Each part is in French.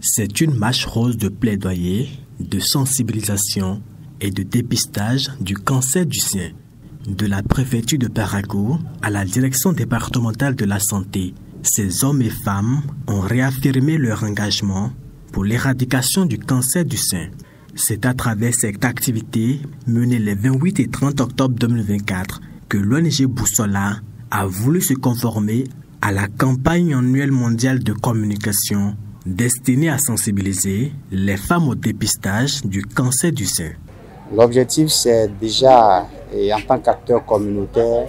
C'est une marche rose de plaidoyer, de sensibilisation et de dépistage du cancer du sein. De la préfecture de Parakou à la direction départementale de la santé, ces hommes et femmes ont réaffirmé leur engagement pour l'éradication du cancer du sein. C'est à travers cette activité menée les 28 et 30 octobre 2024 que l'ONG Boussola a voulu se conformer à la campagne annuelle mondiale de communication destinée à sensibiliser les femmes au dépistage du cancer du sein. L'objectif, c'est déjà, en tant qu'acteur communautaire,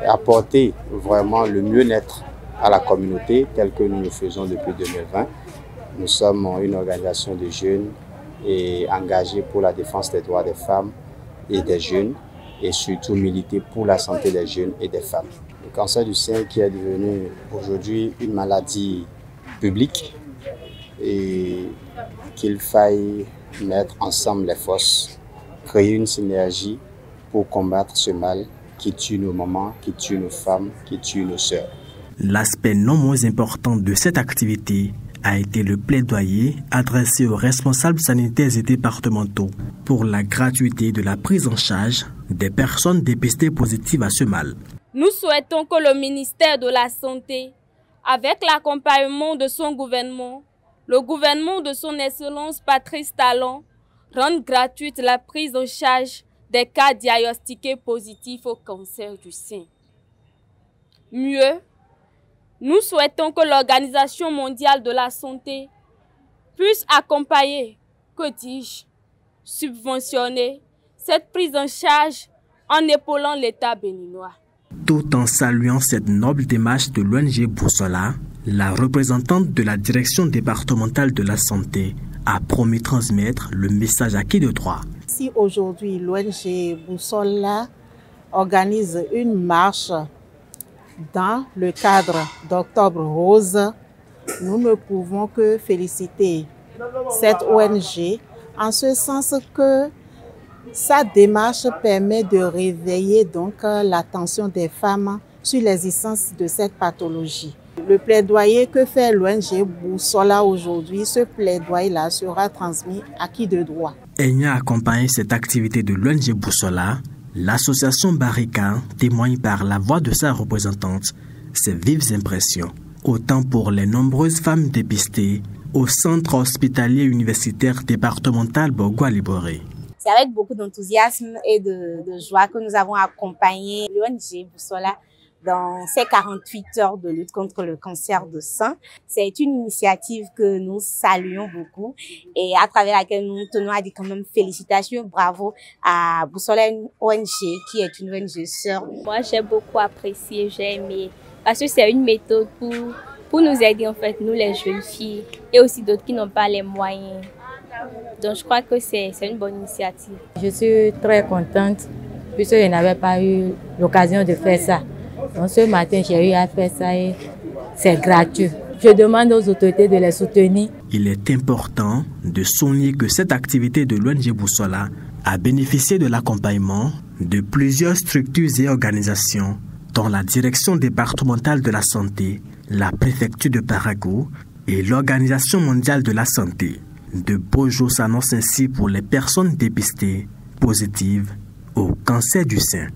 apporter vraiment le mieux-être à la communauté tel que nous le faisons depuis 2020. Nous sommes une organisation de jeunes et engagés pour la défense des droits des femmes et des jeunes et surtout militer pour la santé des jeunes et des femmes. Le cancer du sein qui est devenu aujourd'hui une maladie publique et qu'il faille mettre ensemble les forces, créer une synergie pour combattre ce mal qui tue nos mamans, qui tue nos femmes, qui tue nos sœurs. L'aspect non moins important de cette activité a été le plaidoyer adressé aux responsables sanitaires et départementaux pour la gratuité de la prise en charge des personnes dépistées positives à ce mal. Nous souhaitons que le ministère de la Santé, avec l'accompagnement de son gouvernement, le gouvernement de son Excellence Patrice Talon, rende gratuite la prise en charge des cas diagnostiqués positifs au cancer du sein. Mieux, nous souhaitons que l'Organisation mondiale de la santé puisse accompagner, que dis-je, subventionner cette prise en charge en épaulant l'État béninois. Tout en saluant cette noble démarche de l'ONG Boussola, la représentante de la direction départementale de la santé a promis transmettre le message acquis de droit. Si aujourd'hui l'ONG Boussola organise une marche dans le cadre d'Octobre Rose, nous ne pouvons que féliciter cette ONG en ce sens que sa démarche permet de réveiller donc l'attention des femmes sur l'existence de cette pathologie. Le plaidoyer que fait l'ONG Boussola aujourd'hui, ce plaidoyer-là sera transmis à qui de droit. Ayant accompagné cette activité de l'ONG Boussola, l'association Barika témoigne par la voix de sa représentante ses vives impressions, autant pour les nombreuses femmes dépistées au centre hospitalier universitaire départemental Bogo-Liboré. C'est avec beaucoup d'enthousiasme et de joie que nous avons accompagné l'ONG Boussola dans ces 48 heures de lutte contre le cancer de sein. C'est une initiative que nous saluons beaucoup et à travers laquelle nous tenons à dire quand même félicitations, bravo à Boussola ONG qui est une ONG sœur. Moi j'ai beaucoup apprécié, j'ai aimé parce que c'est une méthode pour nous aider en fait, nous les jeunes filles et aussi d'autres qui n'ont pas les moyens. Donc je crois que c'est une bonne initiative. Je suis très contente puisque je n'avais pas eu l'occasion de faire ça. Donc ce matin, j'ai eu à faire ça et c'est gratuit. Je demande aux autorités de les soutenir. Il est important de souligner que cette activité de l'ONG Boussola a bénéficié de l'accompagnement de plusieurs structures et organisations, dont la direction départementale de la santé, la préfecture de Parakou et l'Organisation mondiale de la santé. De beaux jours s'annoncent ainsi pour les personnes dépistées positives au cancer du sein.